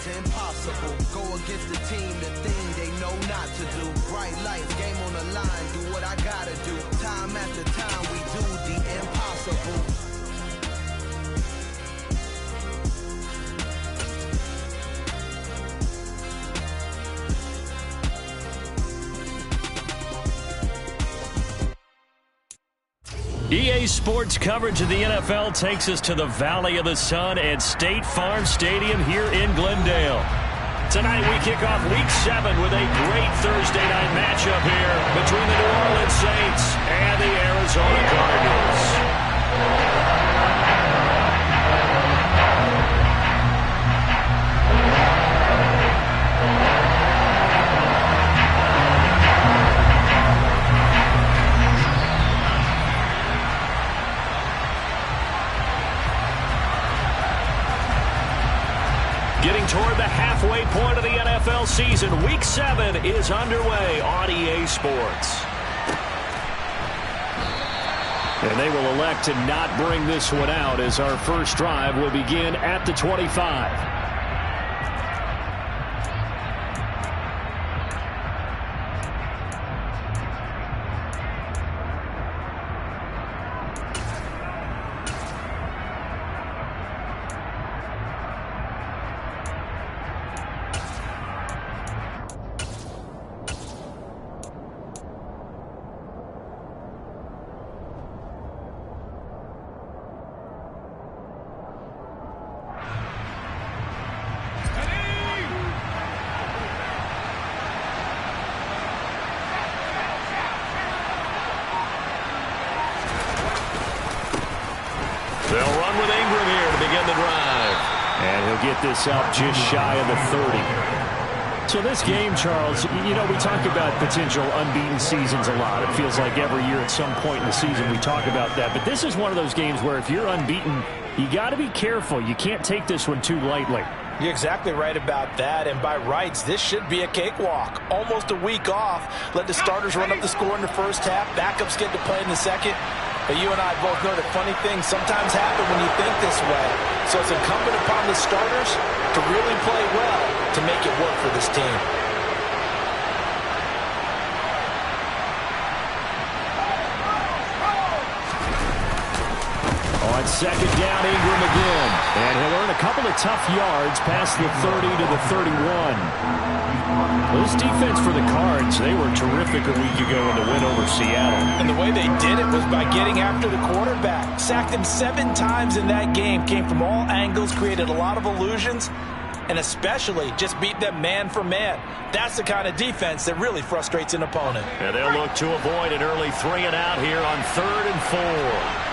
is impossible. Go against the team, the thing they know not to do. Bright lights, game on the line, do what I gotta do. Time after time, we do the impossible. EA Sports coverage of the NFL takes us to the Valley of the Sun at State Farm Stadium here in Glendale. Tonight we kick off Week 7 with a great Thursday night matchup here between the New Orleans Saints and the Arizona Cardinals. Getting toward the halfway point of the NFL season, Week 7 is underway on EA Sports. And they will elect to not bring this one out as our first drive will begin at the 25. They'll run with Ingram here to begin the drive. And he'll get this up just shy of the 30. So this game, Charles, you know, we talk about potential unbeaten seasons a lot. It feels like every year at some point in the season we talk about that. But this is one of those games where if you're unbeaten, you got to be careful. You can't take this one too lightly. You're exactly right about that, and by rights, this should be a cakewalk. Almost a week off. Let the starters run up the score in the first half. Backups get to play in the second. But you and I both know that funny things sometimes happen when you think this way. So it's incumbent upon the starters to really play well to make it work for this team. On second down, Ingram again. And he'll earn a couple of tough yards past the 30 to the 31. This defense for the Cards, they were terrific a week ago in the win over Seattle. And the way they did it was by getting after the quarterback. Sacked him 7 times in that game. Came from all angles, created a lot of illusions, and especially just beat them man for man. That's the kind of defense that really frustrates an opponent. And they'll look to avoid an early 3 and out here on 3rd and 4.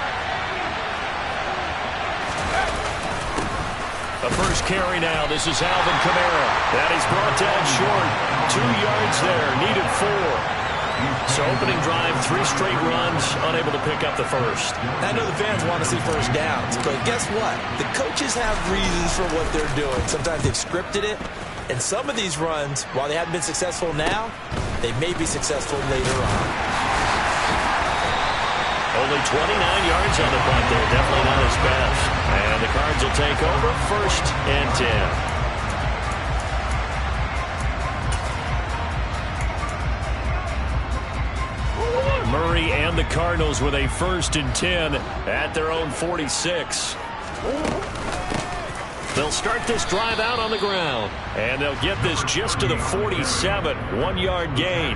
The first carry now. This is Alvin Kamara. That is brought down short. 2 yards there. Needed 4. So opening drive, 3 straight runs, unable to pick up the first. I know the fans want to see first downs, but guess what? The coaches have reasons for what they're doing. Sometimes they've scripted it, and some of these runs, while they haven't been successful now, they may be successful later on. Only 29 yards on the punt there. Definitely not his best. And the Cards will take over 1st and 10. Murray and the Cardinals with a 1st and 10 at their own 46. They'll start this drive out on the ground. And they'll get this just to the 47. 1-yard gain.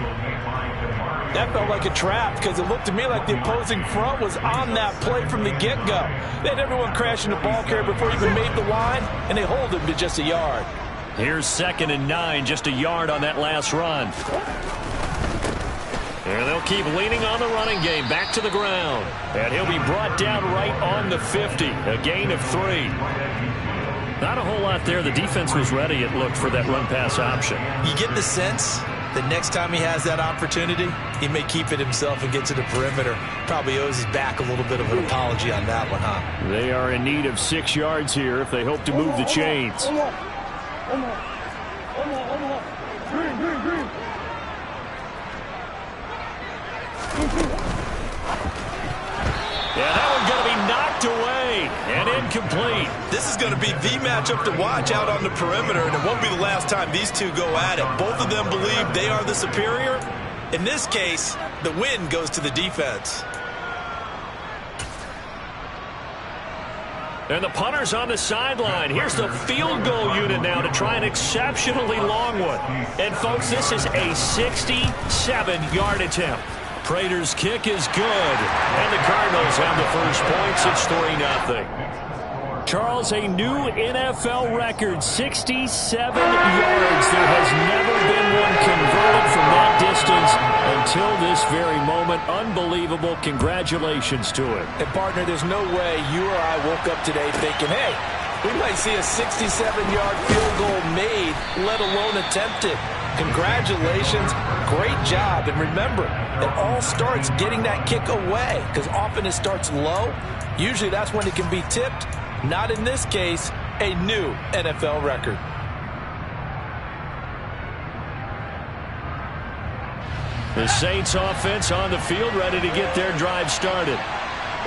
That felt like a trap because it looked to me like the opposing front was on that play from the get-go. They had everyone crashing the ball carrier before he even made the line, and they hold him to just a yard. Here's 2nd and 9, just a yard on that last run. And they'll keep leaning on the running game back to the ground. And he'll be brought down right on the 50, a gain of 3. Not a whole lot there. The defense was ready, it looked, for that run-pass option. You get the sense the next time he has that opportunity, he may keep it himself and get to the perimeter. Probably owes his back a little bit of an apology on that one, huh? They are in need of 6 yards here if they hope to move the chains. Yeah, that one's going to be knocked knocked away and incomplete. This is going to be the matchup to watch out on the perimeter, and it won't be the last time these two go at it. Both of them believe they are the superior. In this case, the win goes to the defense. And the punter's on the sideline. Here's the field goal unit now to try an exceptionally long one. And, folks, this is a 67-yard attempt. Prater's kick is good. And the Cardinals have the first points. It's 3-0. Charles, a new NFL record, 67 yards. There has never been one converted from that distance until this very moment. Unbelievable. Congratulations to it. And, partner, there's no way you or I woke up today thinking, hey, we might see a 67-yard field goal made, let alone attempted. Congratulations. Great job. And remember, it all starts getting that kick away, because often it starts low. Usually that's when it can be tipped. Not in this case, a new NFL record. The Saints offense on the field, ready to get their drive started.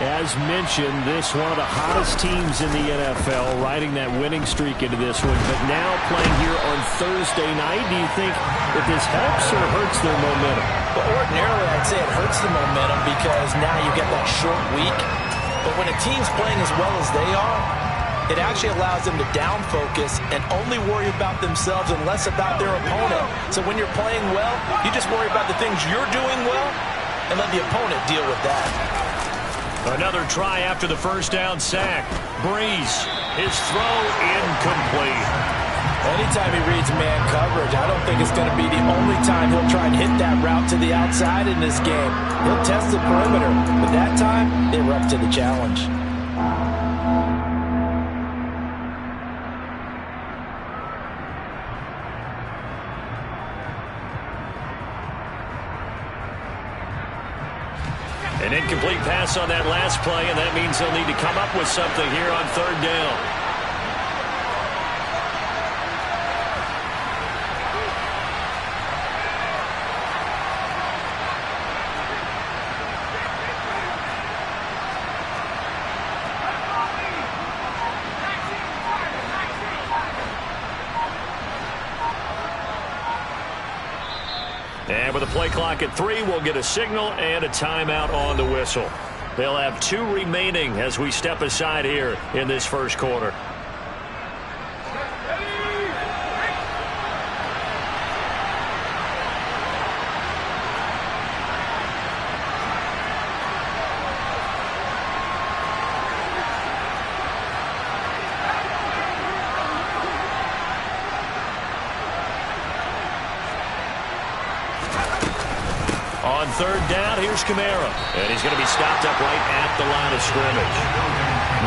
As mentioned, this one of the hottest teams in the NFL, riding that winning streak into this one, but now playing here on Thursday night. Do you think that this helps or hurts their momentum? But ordinarily, I'd say it hurts the momentum because now you get that short week. But when a team's playing as well as they are, it actually allows them to down focus and only worry about themselves and less about their opponent. So when you're playing well, you just worry about the things you're doing well and let the opponent deal with that. Another try after the first down sack. Breeze, his throw incomplete. Anytime he reads man coverage, I don't think it's going to be the only time he'll try and hit that route to the outside in this game. He'll test the perimeter, but that time, they were up to the challenge. An incomplete pass on that last play, and that means they'll need to come up with something here on third down. And with a play clock at 3, we'll get a signal and a timeout on the whistle. They'll have 2 remaining as we step aside here in this first quarter. On third down, here's Kamara. And he's going to be stopped up right at the line of scrimmage.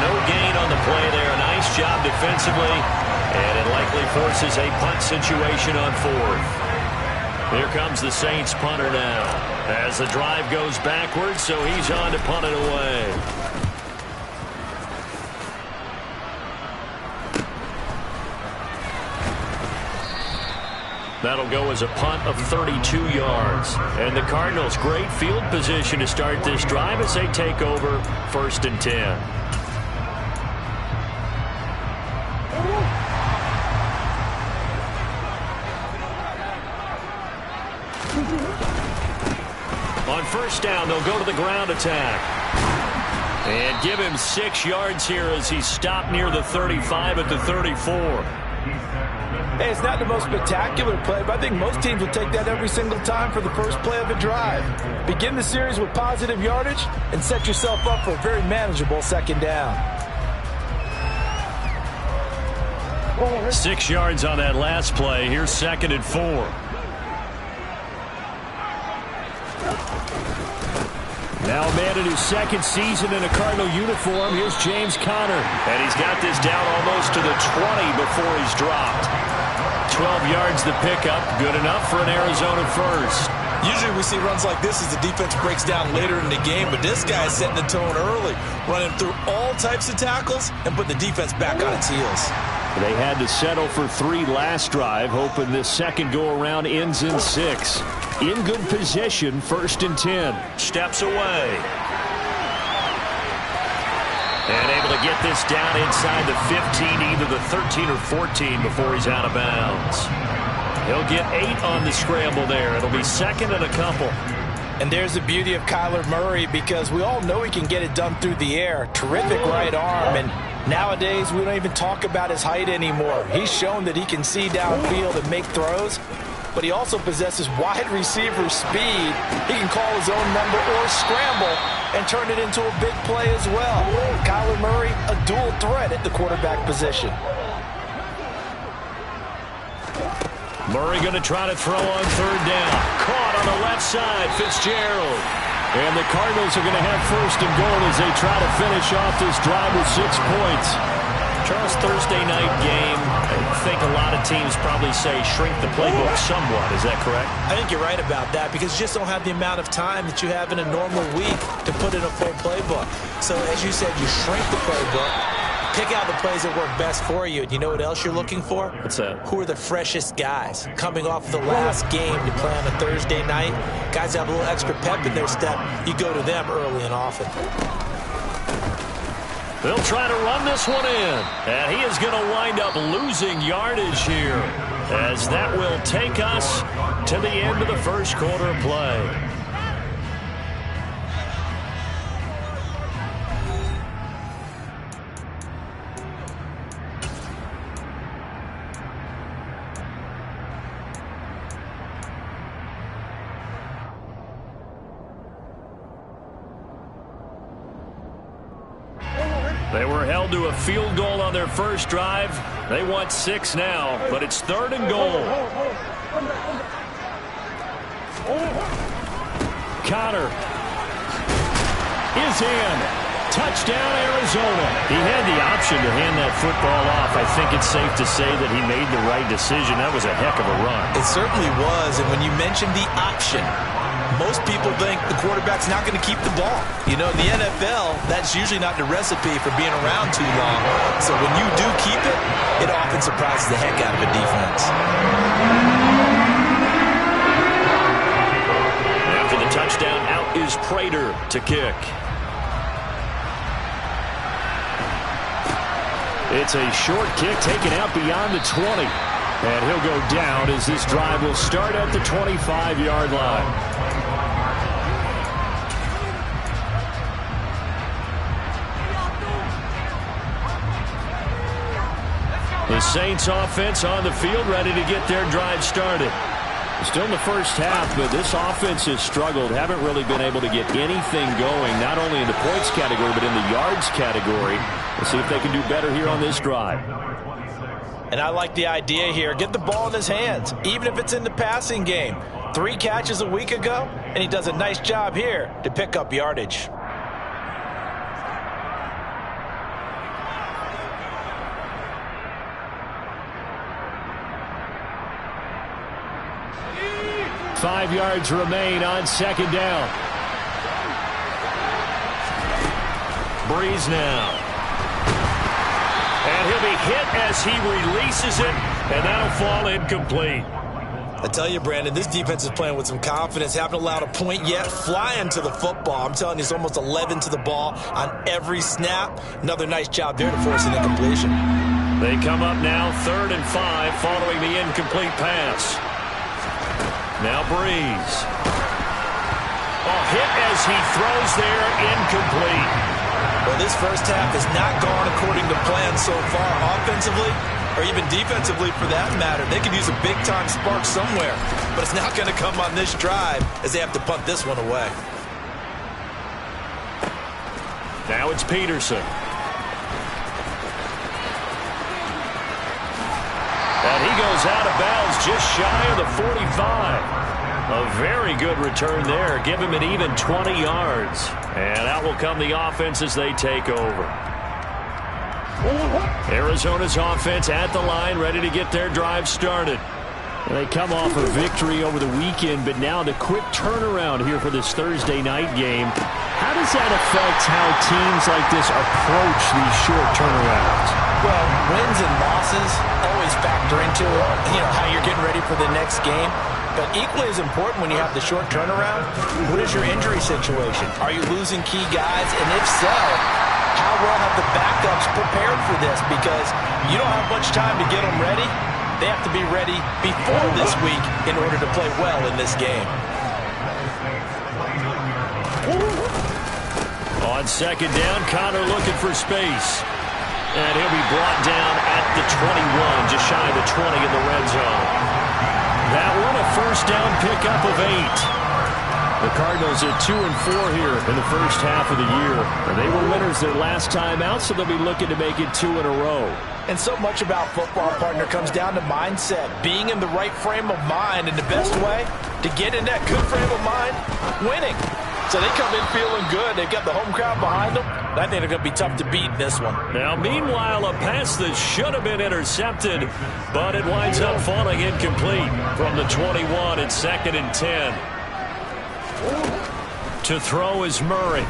No gain on the play there. Nice job defensively. And it likely forces a punt situation on fourth. Here comes the Saints punter now. As the drive goes backwards, so he's on to punt it away. That'll go as a punt of 32 yards. And the Cardinals, great field position to start this drive as they take over 1st and 10. On first down, they'll go to the ground attack. And give him 6 yards here as he's stopped near the 35 at the 34. Hey, it's not the most spectacular play, but I think most teams will take that every single time for the first play of a drive. Begin the series with positive yardage and set yourself up for a very manageable second down. 6 yards on that last play. Here's 2nd and 4. Now a man in his 2nd season in a Cardinal uniform. Here's James Conner. And he's got this down almost to the 20 before he's dropped. 12 yards the pickup. Good enough for an Arizona first. Usually we see runs like this as the defense breaks down later in the game, but this guy is setting the tone early, running through all types of tackles and putting the defense back on its heels. They had to settle for 3 last drive, hoping this second go-around ends in 6. In good position, 1st and 10. Steps away. And able to get this down inside the 15, either the 13 or 14 before he's out of bounds. He'll get 8 on the scramble there. It'll be second and a couple. And there's the beauty of Kyler Murray, because we all know he can get it done through the air. Terrific right arm, and nowadays we don't even talk about his height anymore. He's shown that he can see downfield and make throws, but he also possesses wide receiver speed. He can call his own number or scramble and turn it into a big play as well. Kyler Murray, a dual threat at the quarterback position. Murray going to try to throw on third down. Caught on the left side, Fitzgerald. And the Cardinals are going to have first and goal as they try to finish off this drive with 6 points. Charles, Thursday night game, I think a lot of teams probably say shrink the playbook somewhat. Is that correct? I think you're right about that, because you just don't have the amount of time that you have in a normal week to put in a full playbook. So as you said, you shrink the playbook. Pick out the plays that work best for you. And you know what else you're looking for? What's that? Who are the freshest guys? Coming off the last game to play on a Thursday night, guys have a little extra pep in their step. You go to them early and often. They'll try to run this one in. And he is going to wind up losing yardage here, as that will take us to the end of the first quarter of play. They were held to a field goal on their first drive. They want 6 now, but it's third and goal. Connor is in. Touchdown, Arizona. He had the option to hand that football off. I think it's safe to say that he made the right decision. That was a heck of a run. It certainly was, and when you mentioned the option, most people think the quarterback's not going to keep the ball. You know, in the NFL, that's usually not the recipe for being around too long. So when you do keep it, it often surprises the heck out of a defense. After the touchdown, out is Prater to kick. It's a short kick taken out beyond the 20. And he'll go down as this drive will start at the 25-yard line. The Saints offense on the field, ready to get their drive started. Still in the first half, but this offense has struggled. Haven't really been able to get anything going, not only in the points category, but in the yards category. We'll see if they can do better here on this drive. And I like the idea here. Get the ball in his hands, even if it's in the passing game. 3 catches a week ago, and he does a nice job here to pick up yardage. Five yards remain on second down. Breeze now. And he'll be hit as he releases it, and that'll fall incomplete. I tell you, Brandon, this defense is playing with some confidence. Haven't allowed a point yet. Flying to the football. I'm telling you, it's almost 11 to the ball on every snap. Another nice job there to force an incompletion. They come up now 3rd and 5 following the incomplete pass. Now Breeze. Oh, hit as he throws there, incomplete. Well, this first half has not gone according to plan so far, offensively or even defensively for that matter. They could use a big-time spark somewhere, but it's not going to come on this drive as they have to punt this one away. Now it's Peterson. And he goes out of bounds just shy of the 45. A very good return there. Give him an even 20 yards. And out will come the offense as they take over. Arizona's offense at the line, ready to get their drive started. They come off a victory over the weekend, but now the quick turnaround here for this Thursday night game. How does that affect how teams like this approach these short turnarounds? Well, wins and losses always factor into how you're getting ready for the next game. But equally as important when you have the short turnaround, what is your injury situation? Are you losing key guys? And if so, how well have the backups prepared for this? Because you don't have much time to get them ready. They have to be ready before this week in order to play well in this game. On second down, Connor looking for space. And he'll be brought down at the 21, just shy of the 20 in the red zone. That one a first down pickup of 8. The Cardinals at 2-4 here in the first half of the year. And they were winners their last time out, so they'll be looking to make it 2 in a row. And so much about football, partner, comes down to mindset. Being in the right frame of mind, and the best way to get in that good frame of mind, winning. So they come in feeling good. They've got the home crowd behind them. I think they're going to be tough to beat in this one. Now, meanwhile, a pass that should have been intercepted, but it winds up falling incomplete from the 21 at 2nd and 10. To throw is Murray.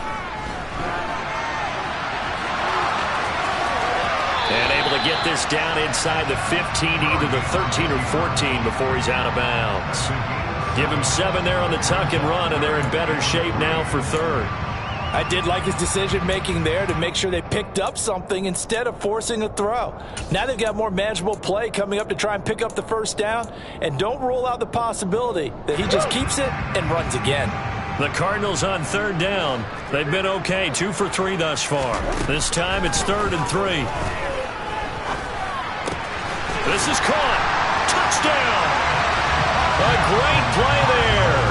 And able to get this down inside the 15, either the 13 or 14 before he's out of bounds. Give him 7 there on the tuck and run, and they're in better shape now for third. I did like his decision-making there to make sure they picked up something instead of forcing a throw. Now they've got more manageable play coming up to try and pick up the first down, and don't rule out the possibility that he just keeps it and runs again. The Cardinals on third down. They've been okay, 2 for 3 thus far. This time it's 3rd and 3. This is caught. Touchdown! A great play there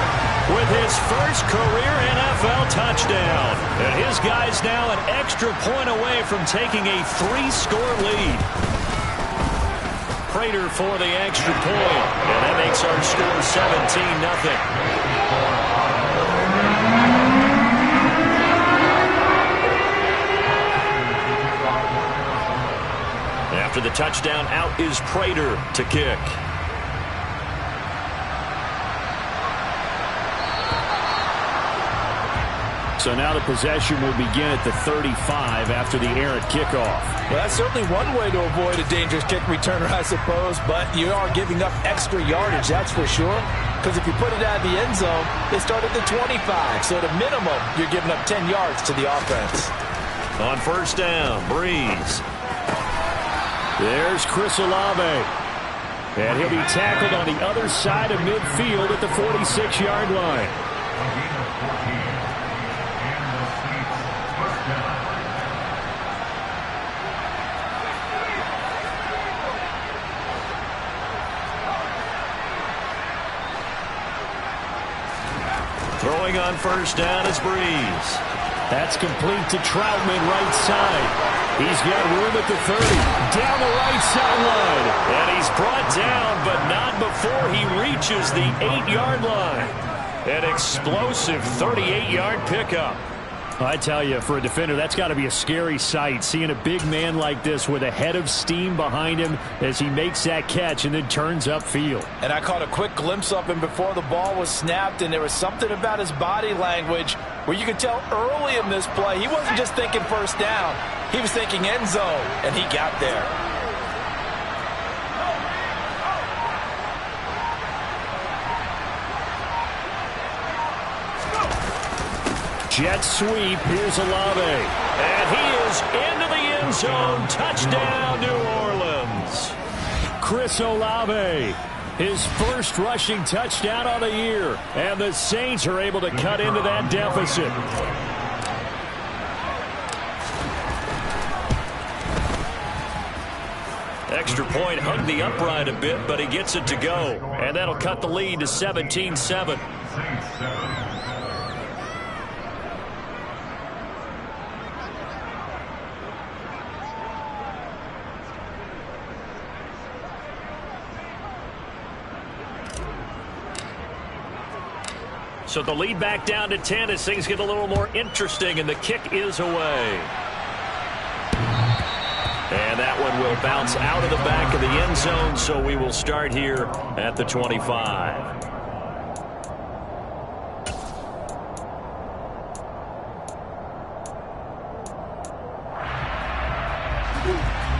with his first career NFL touchdown. And his guy's now an extra point away from taking a 3-score lead. Prater for the extra point. And that makes our score 17-0. After the touchdown, out is Prater to kick. So now the possession will begin at the 35 after the errant kickoff. Well, that's certainly one way to avoid a dangerous kick returner, I suppose, but you are giving up extra yardage, that's for sure. Because if you put it out of the end zone, they start at the 25. So at a minimum, you're giving up 10 yards to the offense. On first down, Breeze. There's Chris Olave. And he'll be tackled on the other side of midfield at the 46-yard line. Throwing on first down is Breeze. That's complete to Troutman, right side. He's got room at the 30. Down the right sideline. And he's brought down, but not before he reaches the 8-yard line. An explosive 38-yard pickup. I tell you, for a defender, that's got to be a scary sight, seeing a big man like this with a head of steam behind him as he makes that catch and then turns upfield. And I caught a quick glimpse of him before the ball was snapped, and there was something about his body language where you could tell early in this play he wasn't just thinking first down. He was thinking end zone, and he got there. Jet sweep. Here's Olave. And he is into the end zone. Touchdown, New Orleans. Chris Olave. His first rushing touchdown of the year. And the Saints are able to cut into that deficit. Extra point hugged the upright a bit, but he gets it to go. And that'll cut the lead to 17-7. So the lead back down to 10 as things get a little more interesting, and the kick is away. And that one will bounce out of the back of the end zone, so we will start here at the 25.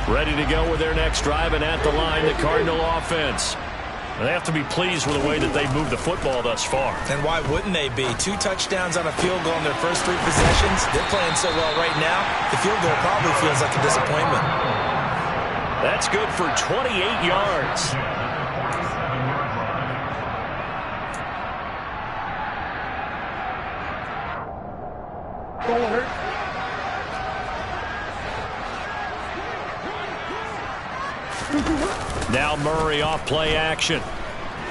Ready to go with their next drive, and at the line, the Cardinal offense. They have to be pleased with the way that they've moved the football thus far. And why wouldn't they be? 2 touchdowns on a field goal in their first 3 possessions. They're playing so well right now, the field goal probably feels like a disappointment. That's good for 28 yards. Now Murray off play action.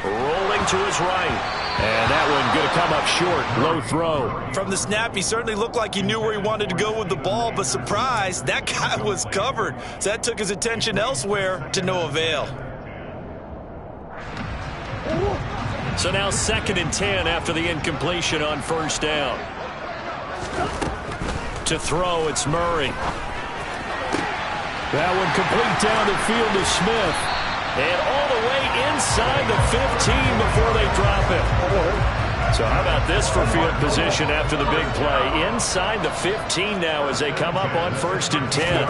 Rolling to his right. And that one going to come up short. Low throw. From the snap, he certainly looked like he knew where he wanted to go with the ball, but surprise, that guy was covered. So that took his attention elsewhere to no avail. So now 2nd and 10 after the incompletion on first down. To throw, it's Murray. That one complete down the field to Smith. And all the way inside the 15 before they drop it. So how about this for field position after the big play? Inside the 15 now as they come up on 1st and 10.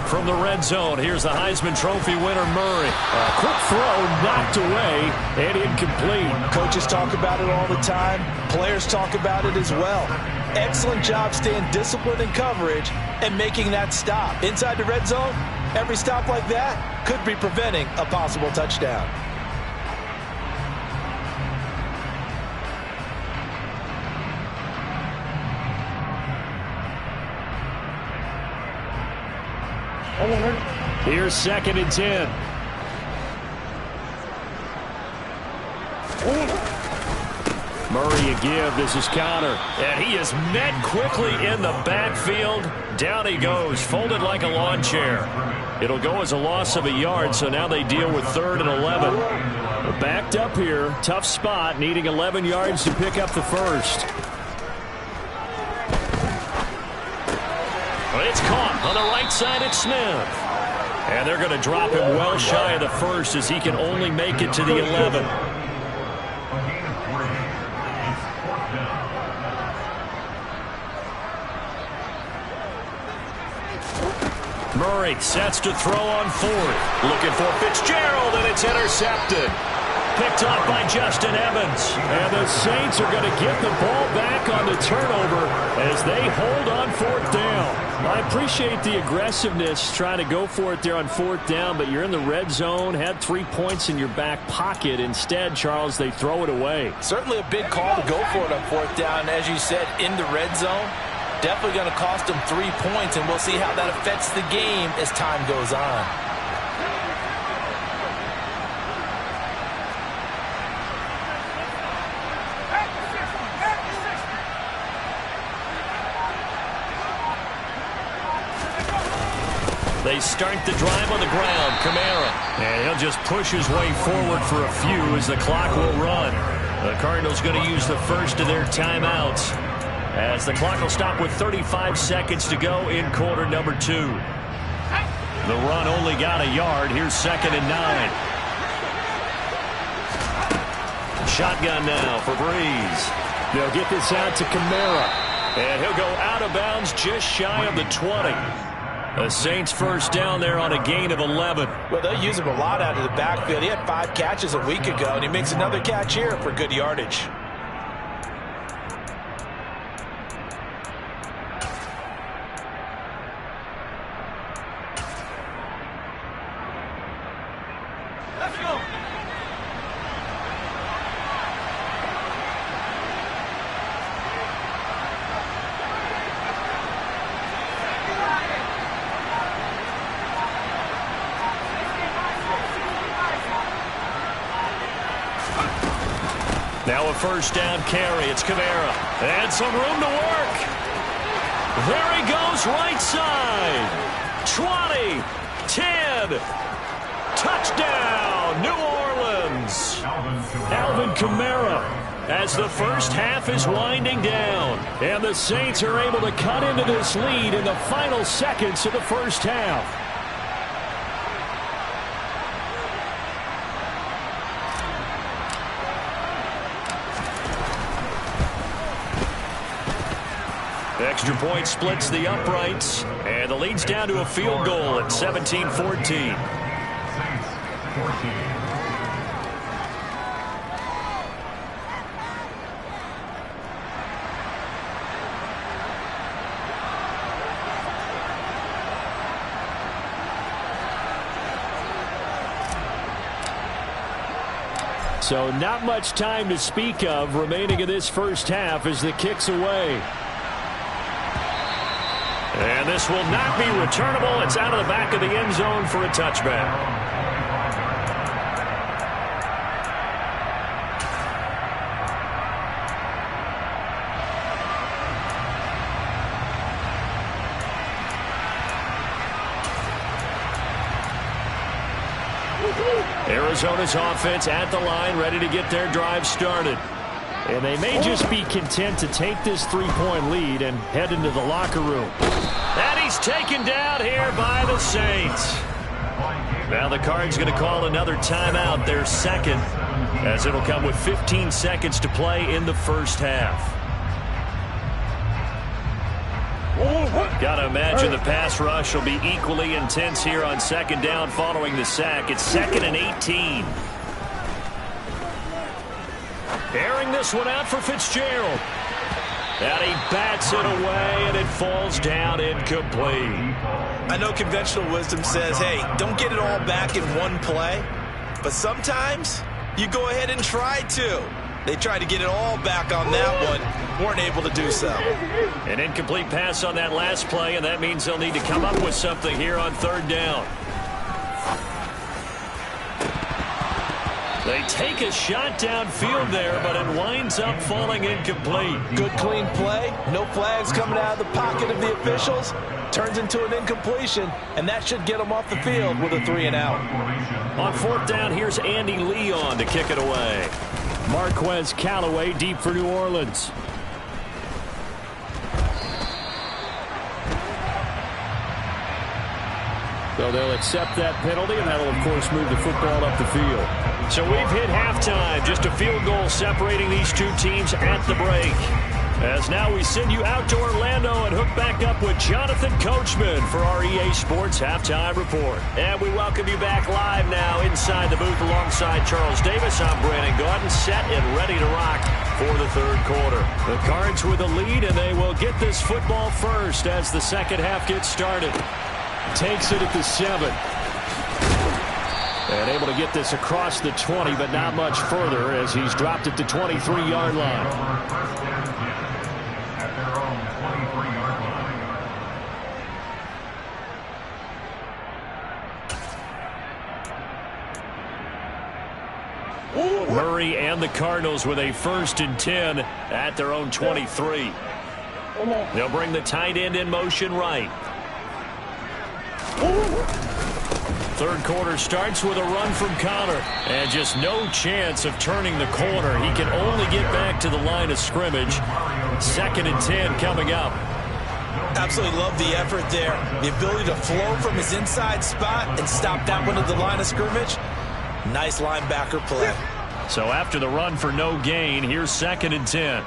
From the red zone, here's the Heisman Trophy winner, Murray. A quick throw knocked away and incomplete. Coaches talk about it all the time. Players talk about it as well. Excellent job staying disciplined in coverage and making that stop. Inside the red zone, every stop like that could be preventing a possible touchdown. Here's 2nd and 10. Murray a give. This is Connor. And he is met quickly in the backfield. Down he goes, folded like a lawn chair. It'll go as a loss of a yard, so now they deal with 3rd and 11. We're backed up here. Tough spot, needing 11 yards to pick up the first. It's caught on the right side at Smith. And they're going to drop him well shy of the first as he can only make it to the 11. Murray sets to throw on 4th. Looking for Fitzgerald, and it's intercepted. Picked off by Justin Evans. And the Saints are going to get the ball back on the turnover as they hold on 4th down. I appreciate the aggressiveness trying to go for it there on 4th down, but you're in the red zone, had 3 points in your back pocket. Instead, Charles, they throw it away. Certainly a big call to go for it on 4th down. As you said, in the red zone, definitely going to cost them 3 points, and we'll see how that affects the game as time goes on. They start the drive on the ground. Kamara. And he'll just push his way forward for a few as the clock will run. The Cardinals going to use the first of their timeouts as the clock will stop with 35 seconds to go in quarter number 2. The run only got a yard. Here's 2nd and 9. Shotgun now for Breeze. They'll get this out to Kamara. And he'll go out of bounds just shy of the 20. The Saints first down there on a gain of 11. Well, they'll use him a lot out of the backfield. He had 5 catches a week ago, and he makes another catch here for good yardage. Let's go. Now a first down carry. It's Kamara. And some room to work. There he goes, right side. 20, 10. Touchdown, New Orleans. Alvin Kamara as the first half is winding down. And the Saints are able to cut into this lead in the final seconds of the first half. Extra point splits the uprights, and the lead's down to a field goal at 17-14. So not much time to speak of remaining in this first half as the kick's away. And this will not be returnable. It's out of the back of the end zone for a touchback. Arizona's offense at the line, ready to get their drive started. And they may just be content to take this 3-point lead and head into the locker room. And he's taken down here by the Saints. Now the Cards going to call another timeout, their second, as it'll come with 15 seconds to play in the first half. Got to imagine the pass rush will be equally intense here on second down following the sack. It's 2nd and 18. Airing this one out for Fitzgerald. And he bats it away, and it falls down incomplete. I know conventional wisdom says, hey, don't get it all back in one play. But sometimes you go ahead and try to. They tried to get it all back on that one. Weren't able to do so. An incomplete pass on that last play, and that means they'll need to come up with something here on third down. They take a shot downfield there, but it winds up falling incomplete. Good clean play. No flags coming out of the pocket of the officials. Turns into an incompletion, and that should get them off the field with a 3-and-out. On fourth down, here's Andy Leon to kick it away. Marquez Callaway deep for New Orleans. So they'll accept that penalty, and that'll, of course, move the football up the field. So we've hit halftime. Just a field goal separating these two teams at the break. As now we send you out to Orlando and hook back up with Jonathan Coachman for our EA Sports Halftime Report. And we welcome you back live now inside the booth alongside Charles Davis. I'm Brandon Gaudin, set and ready to rock for the third quarter. The Cards with a lead, and they will get this football first as the second half gets started. Takes it at the 7. And able to get this across the 20, but not much further as he's dropped it to 23-yard line. Murray and the Cardinals with a 1st and 10 at their own 23. They'll bring the tight end in motion right. Third quarter starts with a run from Connor, and just no chance of turning the corner. He can only get back to the line of scrimmage. 2nd and 10 coming up. Absolutely love the effort there. The ability to flow from his inside spot and stop that one at the line of scrimmage. Nice linebacker play. So after the run for no gain, here's 2nd and 10.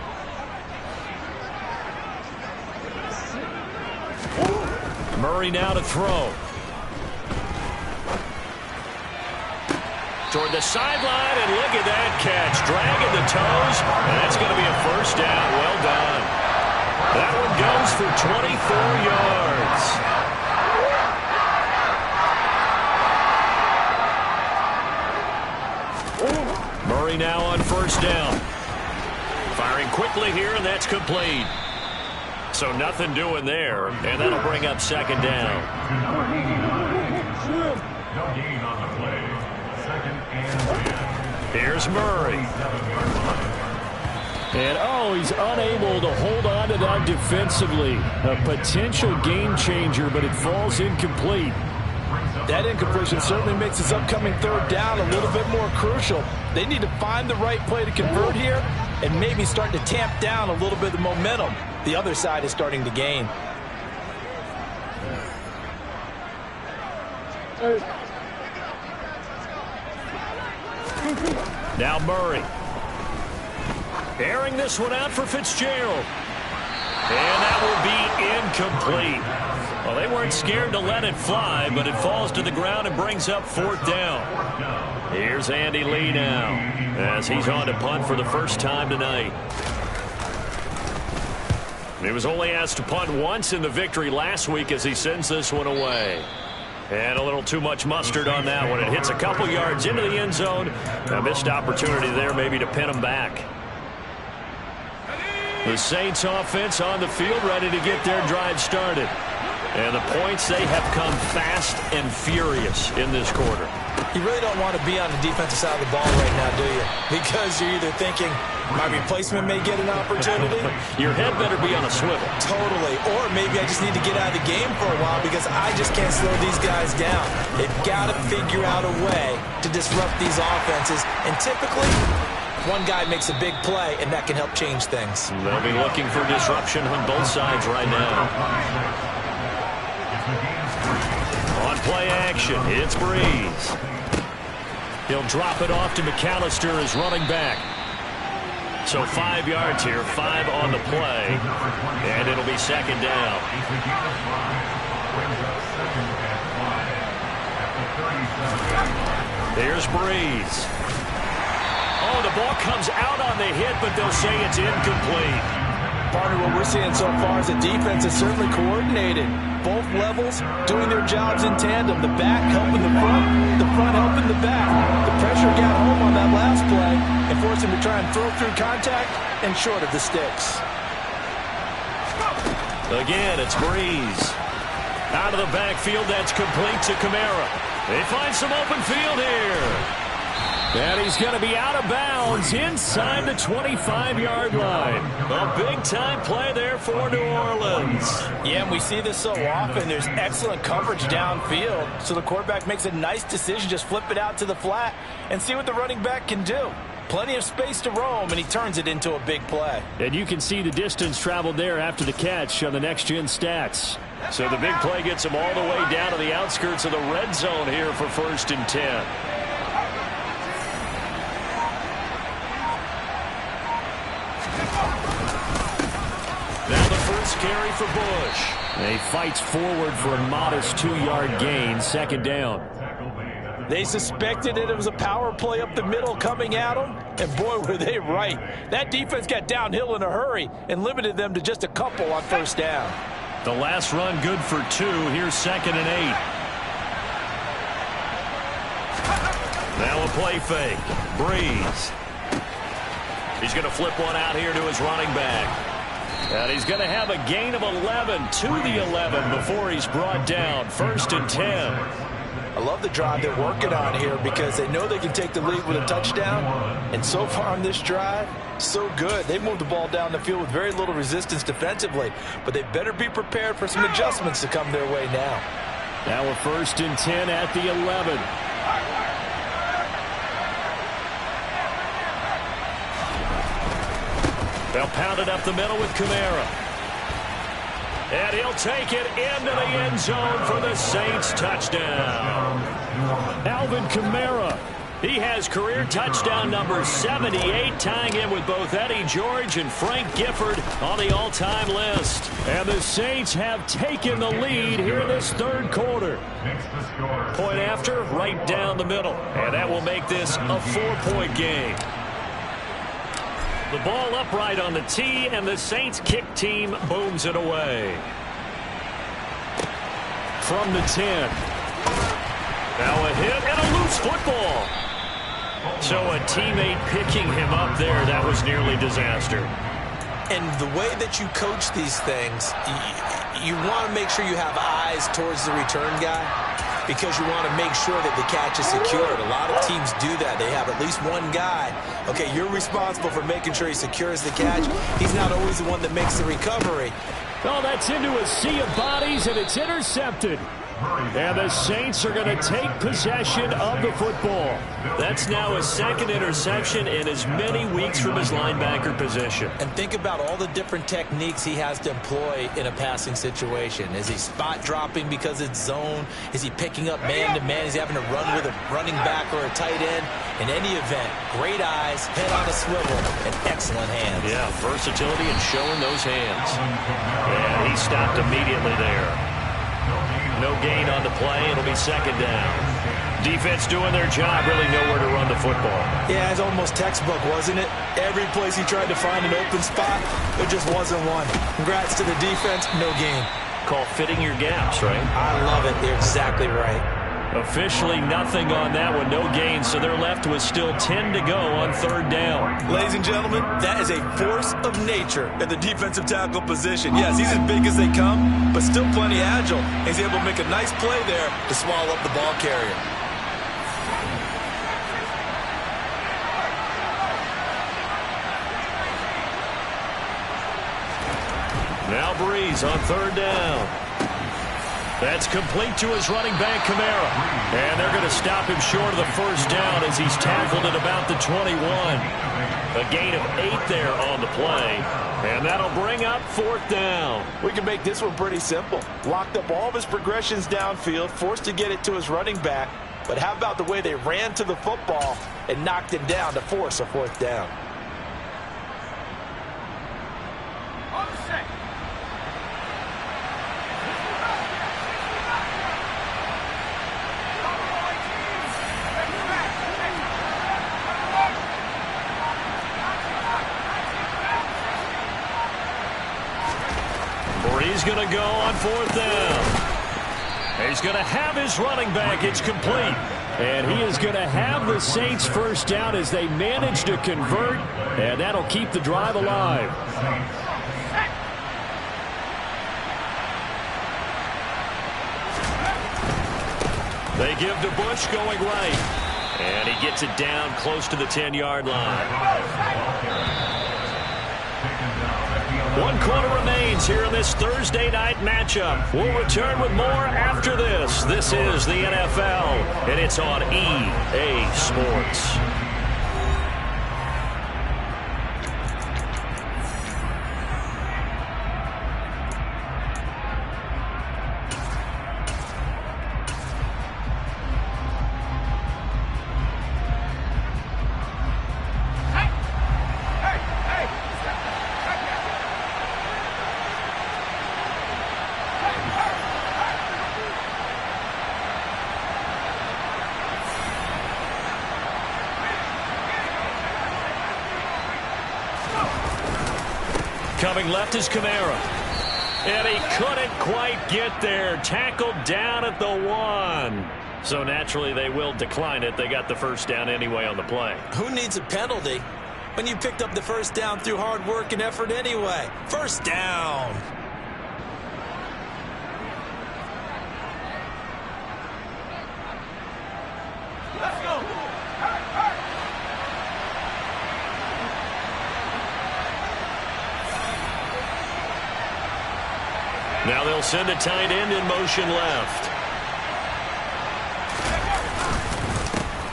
Murray now to throw. Toward the sideline, and look at that catch. Dragging the toes, and that's going to be a first down. Well done. That one goes for 24 yards. Murray now on first down. Firing quickly here, and that's complete. So nothing doing there, and that'll bring up 2nd down. No gain on the play. 2nd and 10. Here's Murray. And, he's unable to hold on to that defensively. A potential game changer, but it falls incomplete. That incompletion certainly makes his upcoming third down a little bit more crucial. They need to find the right play to convert here and maybe start to tamp down a little bit of momentum. The other side is starting to gain. Now Murray. Airing this one out for Fitzgerald. And that will be incomplete. Well, they weren't scared to let it fly, but it falls to the ground and brings up 4th down. Here's Andy Lee now as he's on to punt for the first time tonight. He was only asked to punt once in the victory last week as he sends this one away. And a little too much mustard on that one. It hits a couple yards into the end zone. A missed opportunity there maybe to pin them back. The Saints offense on the field ready to get their drive started. And the points, they have come fast and furious in this quarter. You really don't want to be on the defensive side of the ball right now, do you? Because you're either thinking, my replacement may get an opportunity. Your head better be on a swivel. Totally. Or maybe I just need to get out of the game for a while because I just can't slow these guys down. They've got to figure out a way to disrupt these offenses. And typically, one guy makes a big play, and that can help change things. They'll be looking for disruption on both sides right now. On play action, it's Breeze. He'll drop it off to McAllister as running back. So 5 yards here, 5 on the play, and it'll be second down. Here's Breeze. Oh, the ball comes out on the hit, but they'll say it's incomplete. Partner, what we're seeing so far is the defense is certainly coordinated. Both levels doing their jobs in tandem. The back helping the front helping the back. The pressure got home on that last play and forced him to try and throw through contact and short of the sticks. Again, it's Breeze. Out of the backfield, that's complete to Kamara. They find some open field here. And he's going to be out of bounds inside the 25-yard line. A big-time play there for New Orleans. Yeah, and we see this so often. There's excellent coverage downfield. So the quarterback makes a nice decision. Just flip it out to the flat and see what the running back can do. Plenty of space to roam, and he turns it into a big play. And you can see the distance traveled there after the catch on the next-gen stats. So the big play gets him all the way down to the outskirts of the red zone here for 1st and 10. Now the first carry for Bush. And he fights forward for a modest 2-yard gain, second down. They suspected that it was a power play up the middle coming at them, and boy, were they right. That defense got downhill in a hurry and limited them to just a couple on first down. The last run good for 2. Here's 2nd and 8. Now a play fake. Breeze. He's going to flip one out here to his running back. And he's going to have a gain of 11 to the 11 before he's brought down. 1st and 10. I love the drive they're working on here because they know they can take the lead with a touchdown. And so far on this drive, so good. They moved the ball down the field with very little resistance defensively. But they better be prepared for some adjustments to come their way now. Now a 1st and 10 at the 11. They'll pound it up the middle with Kamara. And he'll take it into the end zone for the Saints touchdown. Alvin Kamara. He has career touchdown number 78, tying him with both Eddie George and Frank Gifford on the all-time list. And the Saints have taken the lead here in this 3rd quarter. Point after, right down the middle. And that will make this a 4-point game. The ball upright on the tee, and the Saints kick team booms it away. From the 10. Now a hit and a loose football. So a teammate picking him up there, that was nearly disaster. And the way that you coach these things, you want to make sure you have eyes towards the return guy because you want to make sure that the catch is secured. A lot of teams do that. They have at least one guy. Okay, you're responsible for making sure he secures the catch. He's not always the one that makes the recovery. Oh, that's into a sea of bodies, and it's intercepted. And the Saints are going to take possession of the football. That's now his 2nd interception in as many weeks from his linebacker position. And think about all the different techniques he has to employ in a passing situation. Is he spot dropping because it's zone? Is he picking up man-to-man? Is he having to run with a running back or a tight end? In any event, great eyes, head on a swivel, and excellent hands. Yeah, versatility and showing those hands. And he stopped immediately there. No gain on the play. It'll be second down. Defense doing their job, really nowhere to run the football. Yeah, it's almost textbook, wasn't it? Every place he tried to find an open spot, there just wasn't one. Congrats to the defense, no gain. call fitting your gaps, right? I love it. You're exactly right. Officially nothing on that one, no gain, so they're left with still 10 to go on third down. Ladies and gentlemen, that is a force of nature at the defensive tackle position. Yes, he's as big as they come, but still plenty agile. He's able to make a nice play there to swallow up the ball carrier. Now Breeze on third down. That's complete to his running back, Kamara. And they're going to stop him short of the first down as he's tackled at about the 21. A gain of 8 there on the play. And that'll bring up fourth down. We can make this one pretty simple. Locked up all of his progressions downfield, forced to get it to his running back. But how about the way they ran to the football and knocked him down to force a fourth down? He's going to go on fourth down. He's going to have his running back. It's complete. And he is going to have the Saints first down as they manage to convert. And that'll keep the drive alive. They give to Bush going right. And he gets it down close to the 10-yard line. 1 quarter remains here in this Thursday night matchup. We'll return with more after this. This is the NFL, and it's on EA Sports. Coming left is Kamara. And he couldn't quite get there. Tackled down at the 1. So naturally they will decline it. They got the first down anyway on the play. Who needs a penalty when you picked up the first down through hard work and effort anyway? First down. Let's go. Now they'll send a tight end in motion left.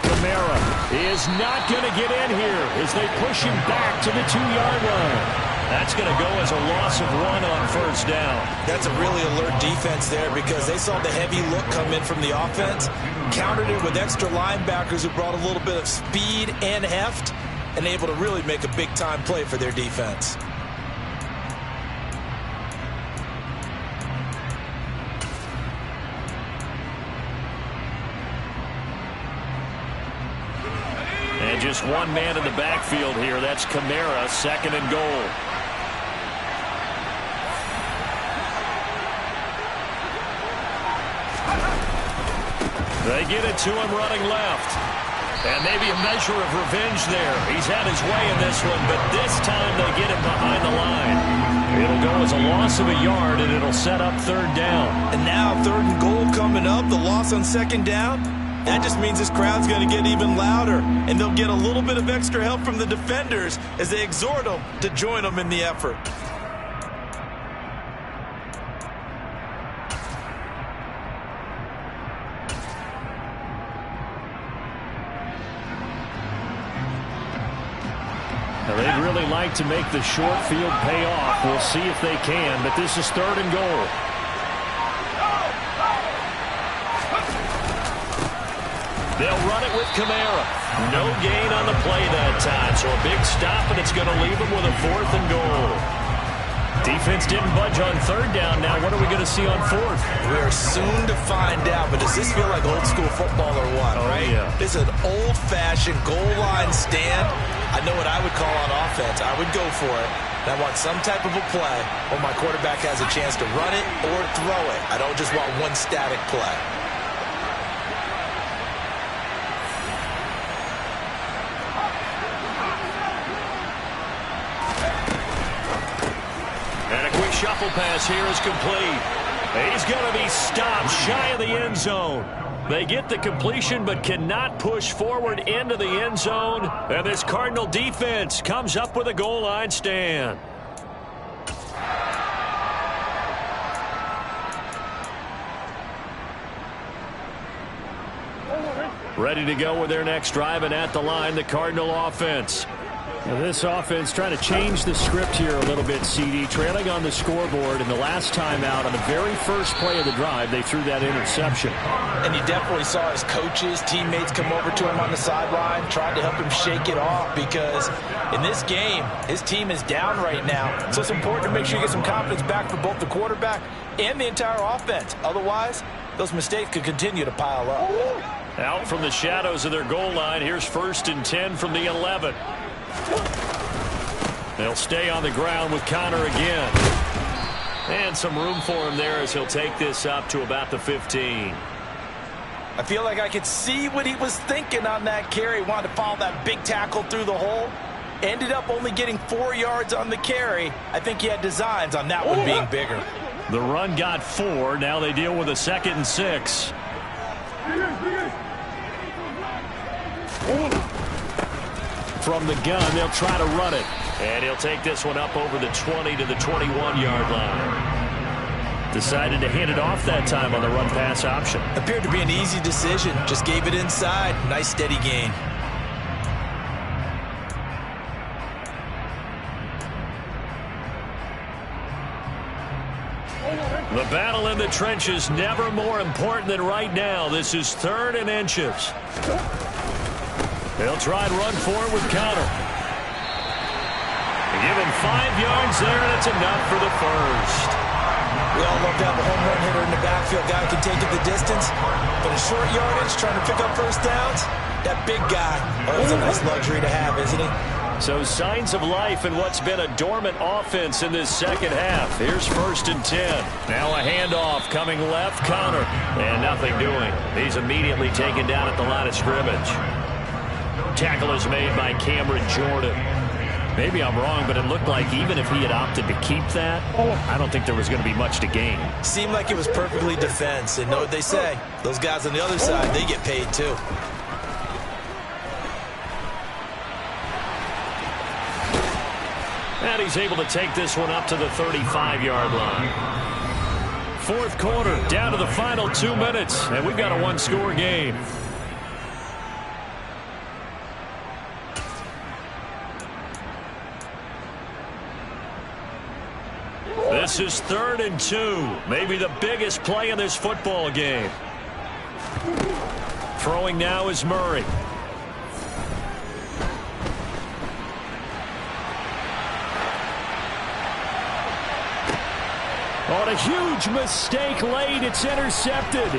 Kamara is not going to get in here as they push him back to the 2-yard line. That's going to go as a loss of 1 on first down. That's a really alert defense there because they saw the heavy look come in from the offense, countered it with extra linebackers who brought a little bit of speed and heft, and able to really make a big-time play for their defense. And just one man in the backfield here. That's Kamara, 2nd and goal. They get it to him running left. And maybe a measure of revenge there. He's had his way in this one, but this time they get him behind the line. It'll go as a loss of a yard, and it'll set up third down. And now 3rd and goal coming up, the loss on 2nd down. That just means this crowd's going to get even louder, and they'll get a little bit of extra help from the defenders as they exhort them to join them in the effort. Now they'd really like to make the short field pay off. We'll see if they can, but this is 3rd and goal. They'll run it with Kamara. No gain on the play that time, so a big stop, and it's going to leave them with a 4th and goal. Defense didn't budge on third down. Now what are we going to see on fourth? We are soon to find out, but does this feel like old school football or what, right? Yeah. This is an old-fashioned goal line stand. I know what I would call on offense. I would go for it. And I want some type of a play where my quarterback has a chance to run it or throw it. I don't just want one static play. And a quick shuffle pass here is complete. He's going to be stopped shy of the end zone. They get the completion but cannot push forward into the end zone. And this Cardinal defense comes up with a goal line stand. Ready to go with their next drive, and at the line, the Cardinal offense. Now this offense trying to change the script here a little bit, CD. Trailing on the scoreboard, and the last time out on the very first play of the drive, they threw that interception. And you definitely saw his coaches, teammates come over to him on the sideline, tried to help him shake it off because in this game, his team is down right now. So it's important to make sure you get some confidence back for both the quarterback and the entire offense. Otherwise, those mistakes could continue to pile up. Out from the shadows of their goal line, here's 1st and 10 from the 11. They'll stay on the ground with Connor again. And some room for him there as he'll take this up to about the 15. I feel like I could see what he was thinking on that carry. Wanted to follow that big tackle through the hole. Ended up only getting 4 yards on the carry. I think he had designs on that one being bigger. The run got 4. Now they deal with a 2nd and 6. From the gun, they'll try to run it. And he'll take this one up over the 20 to the 21-yard line. Decided to hand it off that time on the run-pass option. Appeared to be an easy decision. Just gave it inside. Nice steady gain. The battle in the trenches never more important than right now. This is 3rd and inches. They'll try and run for it with Connor. Give him 5 yards there, and it's enough for the first. We all love to have a home run hitter in the backfield. Guy can take it the distance. But a short yardage, trying to pick up first downs, that big guy, oh, it's a nice luxury to have, isn't he? So signs of life in what's been a dormant offense in this second half. Here's 1st and 10. Now a handoff coming left, Connor. And nothing doing. He's immediately taken down at the line of scrimmage. Tackle is made by Cameron Jordan. Maybe I'm wrong, but it looked like even if he had opted to keep that, I don't think there was going to be much to gain. Seemed like it was perfectly defense. And know what they say? Those guys on the other side, they get paid too. And he's able to take this one up to the 35-yard line. 4th quarter, down to the final 2 minutes, and we've got a 1-score game. This is 3rd and 2, maybe the biggest play in this football game. Throwing now is Murray. On a huge mistake late, it's intercepted.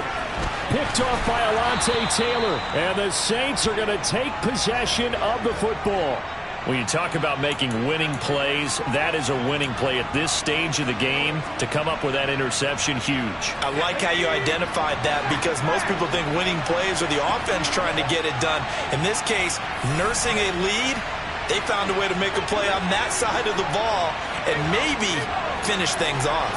Picked off by Alontae Taylor, and the Saints are going to take possession of the football. When you talk about making winning plays, that is a winning play at this stage of the game. To come up with that interception, huge. I like how you identified that because most people think winning plays are the offense trying to get it done. In this case, nursing a lead, they found a way to make a play on that side of the ball and maybe finish things off.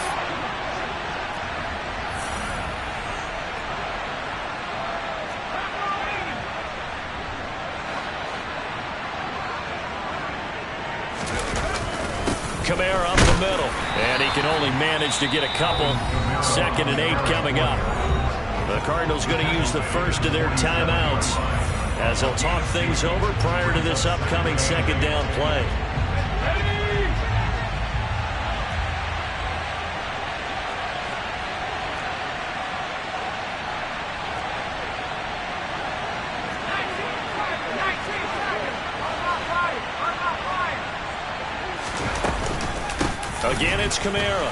Kamara up the middle, and he can only manage to get a couple. 2nd and 8 coming up. The Cardinals going to use the first of their timeouts as they'll talk things over prior to this upcoming 2nd down play. Again, it's Kamara.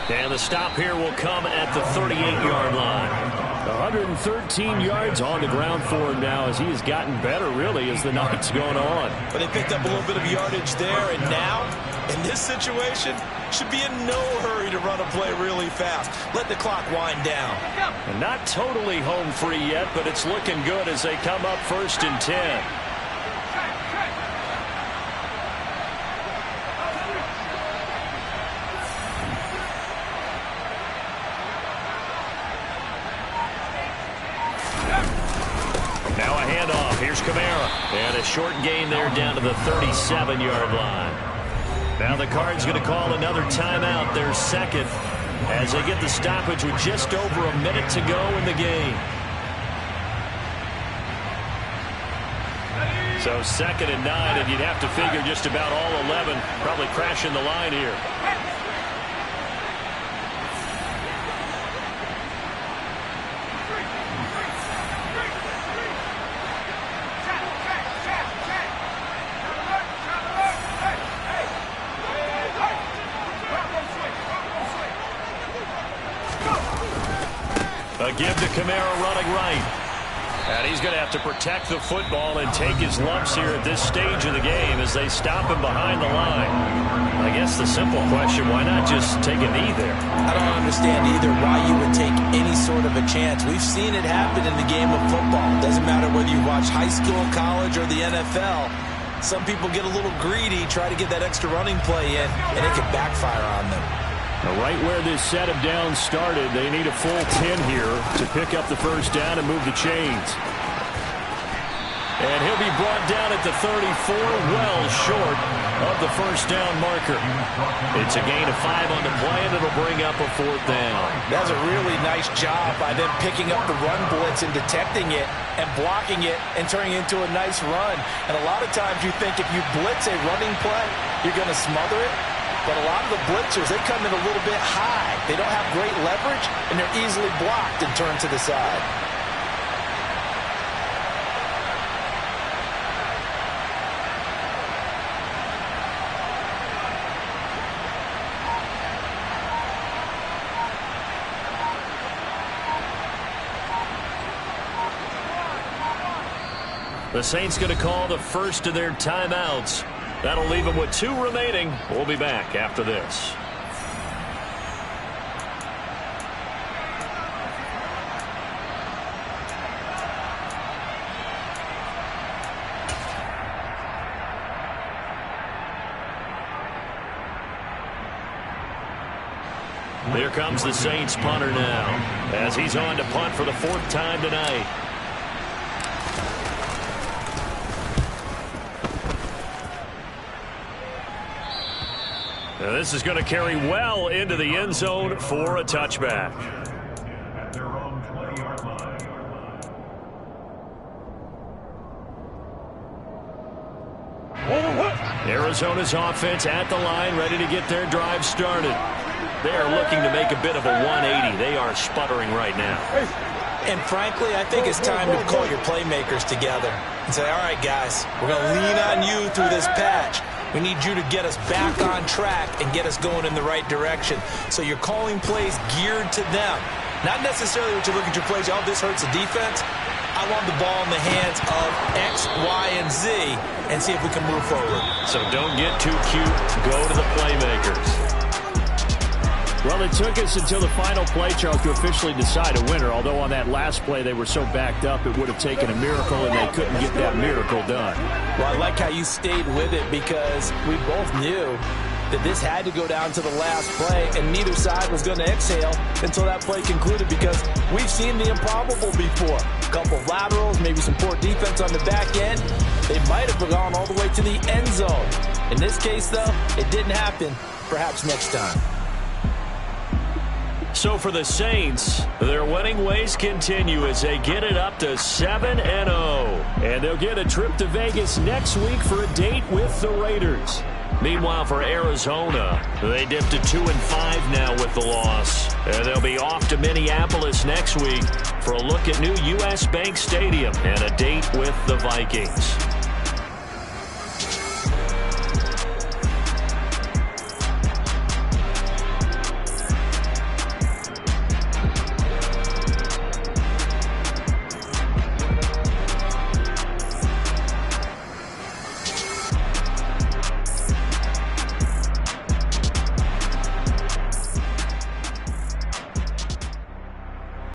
And the stop here will come at the 38-yard line. 113 yards on the ground for him now as he has gotten better, really, as the night's going on. But they picked up a little bit of yardage there, and now, in this situation, should be in no hurry to run a play really fast. Let the clock wind down. And not totally home free yet, but it's looking good as they come up 1st and 10. Now a handoff. Here's Kamara. And a short gain there down to the 37-yard line. Now the Cards going to call another timeout, their second, as they get the stoppage with just over a minute to go in the game. So 2nd and 9, and you'd have to figure just about all 11 probably crashing the line here. A give to Kamara running right. And he's going to have to protect the football and take his lumps here at this stage of the game as they stop him behind the line. I guess the simple question, why not just take a knee there? I don't understand either why you would take any sort of a chance. We've seen it happen in the game of football. Doesn't matter whether you watch high school, college, or the NFL. Some people get a little greedy, try to get that extra running play in, and it can backfire on them. Right where this set of downs started, they need a full 10 here to pick up the first down and move the chains. And he'll be brought down at the 34, well short of the first down marker. It's a gain of 5 on the play, and it'll bring up a 4th down. That's a really nice job by them picking up the run blitz and detecting it and blocking it and turning it into a nice run. And a lot of times you think if you blitz a running play, you're going to smother it. But a lot of the blitzers, they come in a little bit high. They don't have great leverage, and they're easily blocked and turned to the side. The Saints going to call the first of their timeouts. That'll leave them with 2 remaining. We'll be back after this. Here comes the Saints punter now, as he's on to punt for the 4th time tonight. Now this is going to carry well into the end zone for a touchback. At their own 20-yard line. Arizona's offense at the line, ready to get their drive started. They are looking to make a bit of a 180. They are sputtering right now. And frankly, I think it's time to call your playmakers together and say, all right, guys, we're going to lean on you through this patch. We need you to get us back on track and get us going in the right direction. So you're calling plays geared to them. Not necessarily what you look at your plays, oh, this hurts the defense. I want the ball in the hands of X, Y, and Z and see if we can move forward. So don't get too cute. Go to the playmakers. Well, it took us until the final play, Charles, to officially decide a winner. Although on that last play they were so backed up, it would have taken a miracle, and they couldn't get that miracle done. Well, I like how you stayed with it because we both knew that this had to go down to the last play, and neither side was going to exhale until that play concluded because we've seen the improbable before. A couple of laterals, maybe some poor defense on the back end. They might have gone all the way to the end zone. In this case, though, it didn't happen. Perhaps next time. So for the Saints, their winning ways continue as they get it up to 7-0. And they'll get a trip to Vegas next week for a date with the Raiders. Meanwhile, for Arizona, they dipped to 2-5 now with the loss. And they'll be off to Minneapolis next week for a look at new U.S. Bank Stadium and a date with the Vikings.